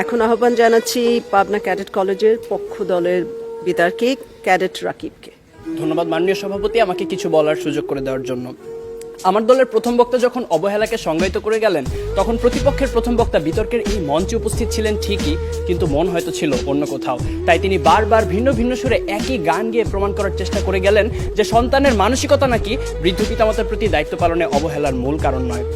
এখন আহ্বান জানাচ্ছি পাবনা ক্যাডেট কলেজের পক্ষ দলের বিতর্কে ক্যাডেট রাকিবকে। ধন্যবাদ মাননীয় সভাপতি, আমাকে কিছু বলার সুযোগ করে দেওয়ার জন্য। আমার দলের প্রথম বক্তা যখন অবহেলাকে সংজ্ঞায়িত করে গেলেন, তখন প্রতিপক্ষের প্রথম বক্তা বিতর্কের এই মঞ্চে উপস্থিত ছিলেন ঠিকই, কিন্তু মন হয়তো ছিল অন্য কোথাও। তাই তিনি বারবার ভিন্ন ভিন্ন সুরে একই গান গেয়ে প্রমাণ করার চেষ্টা করে গেলেন যে সন্তানের মানসিকতা নাকি বৃদ্ধ পিতামাতার প্রতি দায়িত্ব পালনে অবহেলার মূল কারণ নয়।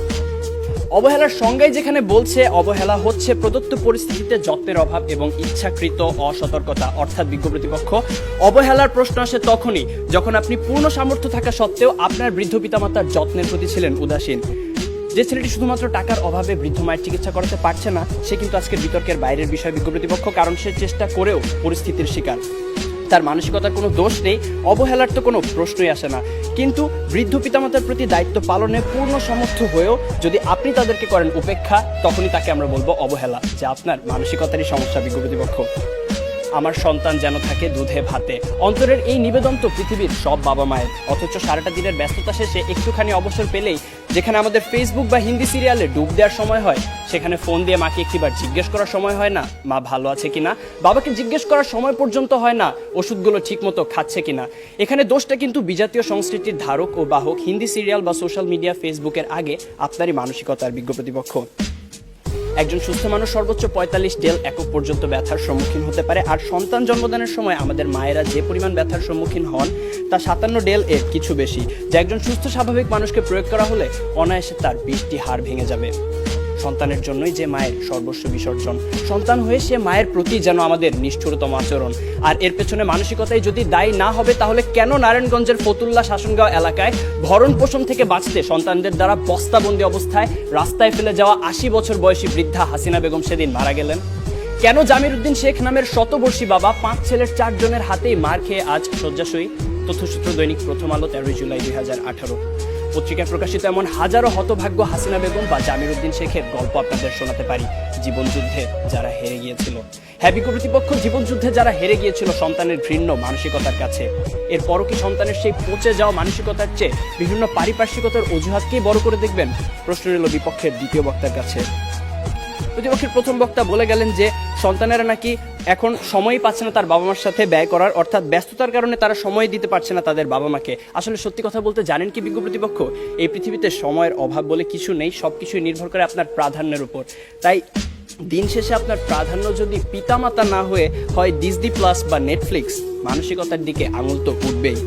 অবহেলার সংজ্ঞায় যেখানে বলছে অবহেলা হচ্ছে প্রদত্ত পরিস্থিতিতে যত্নের অভাব এবং ইচ্ছাকৃত অসতর্কতা, অর্থাৎ বিজ্ঞ প্রতিপক্ষ, অবহেলার প্রশ্ন আসে তখনই যখন আপনি পূর্ণ সামর্থ্য থাকা সত্ত্বেও আপনার বৃদ্ধ পিতামাতার যত্নের প্রতি ছিলেন উদাসীন। যে ছেলেটি শুধুমাত্র টাকার অভাবে বৃদ্ধ মায়ের চিকিৎসা করাতে পারছে না, সে কিন্তু আজকের বিতর্কের বাইরের বিষয় বিজ্ঞ প্রতিপক্ষ, কারণ সে চেষ্টা করেও পরিস্থিতির শিকার। তার মানসিকতার কোনো দোষ নেই, অবহেলার তো কোনো প্রশ্নই আসে না। কিন্তু বৃদ্ধ পিতামাতার প্রতি দায়িত্ব পালনে পূর্ণ সমর্থ হয়েও যদি আপনি তাদেরকে করেন উপেক্ষা, তখনই তাকে আমরা বলবো অবহেলা, যে আপনার মানসিকতারই সমস্যা বিজ্ঞ প্রতিপক্ষ। আমার সন্তান যেন থাকে দুধে ভাতে, অন্তরের এই নিবেদন তো পৃথিবীর সব বাবা মায়ের। অথচ সারাটা দিনের ব্যস্ততা শেষে একটুখানি অবসর পেলেই, যেখানে আমাদের ফেসবুক বা হিন্দি সিরিয়ালে ডুব দেওয়ার সময় হয়, সেখানে ফোন দিয়ে মাকে একটিবার জিজ্ঞেস করার সময় হয় না মা ভালো আছে কিনা, বাবাকে জিজ্ঞেস করার সময় পর্যন্ত হয় না ওষুধগুলো ঠিক মতো খাচ্ছে কিনা। এখানে দোষটা কিন্তু বিজাতীয় সংস্কৃতির ধারক ও বাহক হিন্দি সিরিয়াল বা সোশ্যাল মিডিয়া ফেসবুকের আগে আপনারই মানসিকতার বিজ্ঞ প্রতিপক্ষ। একজন সুস্থ মানুষ সর্বোচ্চ 45 ডেল একক পর্যন্ত ব্যথার সম্মুখীন হতে পারে, আর সন্তান জন্মদানের সময় আমাদের মায়েরা যে পরিমাণ ব্যথার সম্মুখীন হন তা 57 ডেল এর কিছু বেশি, যা একজন সুস্থ স্বাভাবিক মানুষকে প্রয়োগ করা হলে অনায়াসে তার 20টি হাড় ভেঙে যাবে। সন্তানের জন্যই যে মায়ের সর্বস্ব বিসর্জন, সন্তান হয়ে সে মায়ের প্রতি যেন আমাদের নিষ্ঠুরতম আচরণ। আর এর পেছনে মানসিকতাই যদি দায়ী না হবে, তাহলে কেন নারায়ণগঞ্জের ফতুল্লা শাসনগাঁও এলাকায় ভরণ পোষণ থেকে বাঁচতে সন্তানদের দ্বারা বস্তাবন্দি অবস্থায় রাস্তায় ফেলে যাওয়া 80 বছর বয়সী বৃদ্ধা হাসিনা বেগম সেদিন মারা গেলেন? কেন জামির উদ্দিন শেখ নামের শতবর্ষী বাবা 5 ছেলের 4 জনের হাতেই মার খেয়ে আজ শয্যাশয়ী? তথ্যসূত্র দৈনিক প্রথম আলো, 13 জুলাই 2018। পত্রিকায় প্রকাশিত এমন হাজারো হতভাগ্য হাসিনা বেগম বা জামির উদ্দিন শেখের গল্প আপনাদের শোনাতে পারি, জীবনযুদ্ধে যারা হেরে গিয়েছিল। হ্যাঁ বিজ্ঞ প্রতিপক্ষ, জীবনযুদ্ধে যারা হেরে গিয়েছিল সন্তানের ঘৃণ্য মানসিকতার কাছে। এরপরও কি সন্তানের সেই পচে যাওয়া মানসিকতার চেয়ে বিভিন্ন পারিপার্শ্বিকতার অজুহাতকেই বড় করে দেখবেন? প্রশ্ন এলো বিপক্ষের দ্বিতীয় বক্তার কাছে। প্রতিপক্ষের প্রথম বক্তা বলে গেলেন যে সন্তানেরা নাকি এখন সময়ই পাচ্ছে না তার বাবা মার সাথে ব্যয় করার, অর্থাৎ ব্যস্ততার কারণে তারা সময় দিতে পারছে না তাদের বাবা মাকে। আসলে সত্যি কথা বলতে জানেন কি বিজ্ঞ প্রতিপক্ষ, এই পৃথিবীতে সময়ের অভাব বলে কিছু নেই, সবকিছুই নির্ভর করে আপনার প্রাধান্যের উপর। তাই দিন শেষে আপনার প্রাধান্য যদি পিতামাতা না হয়ে হয় ডিজনি প্লাস বা নেটফ্লিক্স, মানসিকতার দিকে আঙুল তো উঠবেই।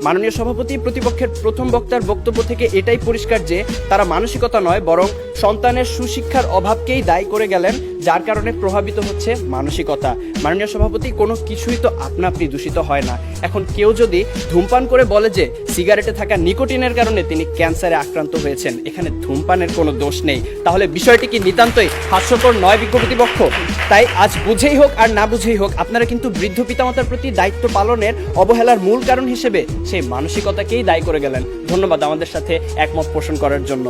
মাননীয় সভাপতি, প্রতিপক্ষের প্রথম বক্তার বক্তব্য থেকে এটাই পরিষ্কার যে তারা মানসিকতা নয় বরং সন্তানের সুশিক্ষার অভাবকেই দায়ী করে গেলেন, যার কারণে প্রভাবিত হচ্ছে মানসিকতা। মাননীয় সভাপতি, কোনো কিছুই তো আপনা আপনি দূষিত হয় না। এখন কেউ যদি ধূমপান করে বলে যে সিগারেটে থাকা নিকোটিনের কারণে তিনি ক্যান্সারে আক্রান্ত হয়েছেন, এখানে ধূমপানের কোনো দোষ নেই, তাহলে বিষয়টি কি নিতান্তই হাস্যকর নয় বিজ্ঞ প্রতিপক্ষ? তাই আজ বুঝেই হোক আর না বুঝেই হোক, আপনারা কিন্তু বৃদ্ধ পিতামাতার প্রতি দায়িত্ব পালনের অবহেলার মূল কারণ হিসেবে সেই মানসিকতাকেই দায়ী করে গেলেন। ধন্যবাদ আমাদের সাথে একমত পোষণ করার জন্য।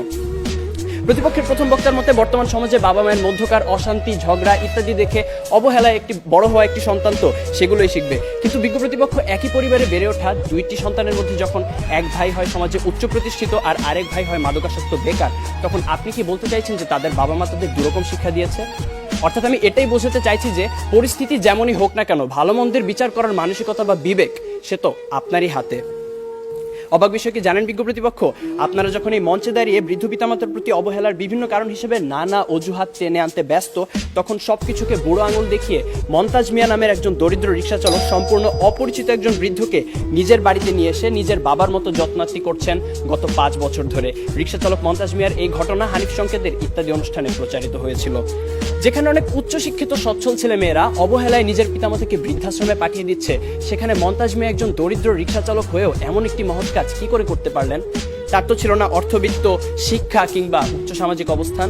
প্রতিপক্ষের প্রথম বক্তার মতে বর্তমান সমাজে বাবা মায়ের মধ্যকার অশান্তি, ঝগড়া ইত্যাদি দেখে অবহেলায় একটি বড় হওয়া একটি সন্তান তো সেগুলোই শিখবে। কিন্তু বিজ্ঞ প্রতিপক্ষ, একই পরিবারে বেড়ে ওঠা 2টি সন্তানের মধ্যে যখন এক ভাই হয় সমাজে উচ্চ প্রতিষ্ঠিত আর আরেক ভাই হয় মাদকাসক্ত বেকার, তখন আপনি কি বলতে চাইছেন যে তাদের বাবা মা তাদের দুরকম শিক্ষা দিয়েছে? অর্থাৎ আমি এটাই বোঝাতে চাইছি যে পরিস্থিতি যেমনই হোক না কেন, ভালো মন্দের বিচার করার মানসিকতা বা বিবেক সে তো আপনারই হাতে। অবাক বিষয় কি জানেন বিজ্ঞ প্রতিপক্ষ, আপনারা যখন এই মঞ্চে দাঁড়িয়ে বৃদ্ধ পিতামাতার প্রতি অবহেলার বিভিন্ন কারণ হিসেবে নানা অজুহাত টেনে আনতে ব্যস্ত, তখন সবকিছুকে বুড়ো আঙুল দেখিয়ে মন্তাজ মিয়া নামের একজন দরিদ্র রিক্সা চালক সম্পূর্ণ অপরিচিত একজন বৃদ্ধকে নিজের বাড়িতে নিয়ে এসে নিজের বাবার মতো যত্নার্থী করছেন গত 5 বছর ধরে। রিক্সা চালক মন্তাজ মিয়ার এই ঘটনা হানিফ সংকেতের ইত্যাদি অনুষ্ঠানে প্রচারিত হয়েছিল, যেখানে অনেক উচ্চশিক্ষিত সচ্ছল ছেলে মেয়েরা অবহেলায় নিজের পিতামাতাকে বৃদ্ধাশ্রমে পাঠিয়ে দিচ্ছে, সেখানে মন্তাজ মিয়া একজন দরিদ্র রিক্সা চালক হয়েও এমন একটি মহৎ কাজ কি করে করতে পারলেন? তার তো ছিল না অর্থবিত্ত, শিক্ষা কিংবা উচ্চ সামাজিক অবস্থান,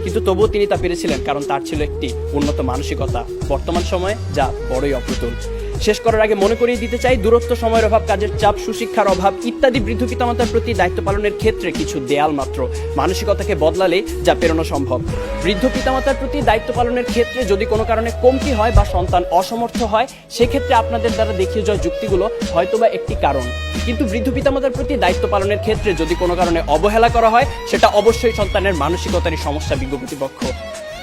কিন্তু তবুও তিনি তা পেরেছিলেন কারণ তার ছিল একটি উন্নত মানসিকতা, বর্তমান সময়ে যা বড়ই অপ্রতুল। শেষ করার আগে মনে করিয়ে দিতে চাই, দূরত্ব, সময়ের অভাব, কাজের চাপ, সুশিক্ষার অভাব ইত্যাদি বৃদ্ধ পিতামাতার প্রতি দায়িত্ব পালনের ক্ষেত্রে কিছু দেয়াল মাত্র, মানসিকতাকে বদলালে যা পেরোনো সম্ভব। বৃদ্ধ পিতামাতার প্রতি দায়িত্ব পালনের ক্ষেত্রে যদি কোনো কারণে কমতি হয় বা সন্তান অসমর্থ হয়, সেক্ষেত্রে আপনাদের দ্বারা দেখিয়ে যাওয়া যুক্তিগুলো হয়তোবা একটি কারণ, কিন্তু বৃদ্ধ পিতামাতার প্রতি দায়িত্ব পালনের ক্ষেত্রে যদি কোনো কারণে অবহেলা করা হয়, সেটা অবশ্যই সন্তানের মানসিকতারই সমস্যা বিজ্ঞ প্রতিপক্ষ।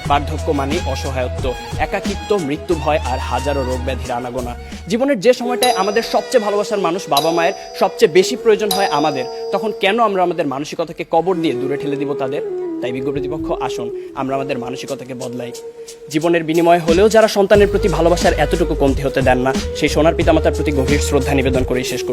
বার্ধক্য মানে অসহায়ত্ব, একাকিত্ব, মৃত্যু ভয় আর হাজারো রোগ ব্যাধির আনাগোনা। জীবনের যে সময়টায় আমাদের সবচেয়ে ভালোবাসার মানুষ বাবা মায়ের সবচেয়ে বেশি প্রয়োজন হয় আমাদের, তখন কেন আমরা আমাদের মানসিকতাকে কবর দিয়ে দূরে ঠেলে দিব তাদের? তাই বিজ্ঞ প্রতিপক্ষ, আসুন আমরা আমাদের মানসিকতাকে বদলাই। জীবনের বিনিময় হলেও যারা সন্তানের প্রতি ভালোবাসার এতটুকু কমতি হতে দেন না, সেই সোনার পিতামাতার প্রতি গভীর শ্রদ্ধা নিবেদন করেই শেষ করি।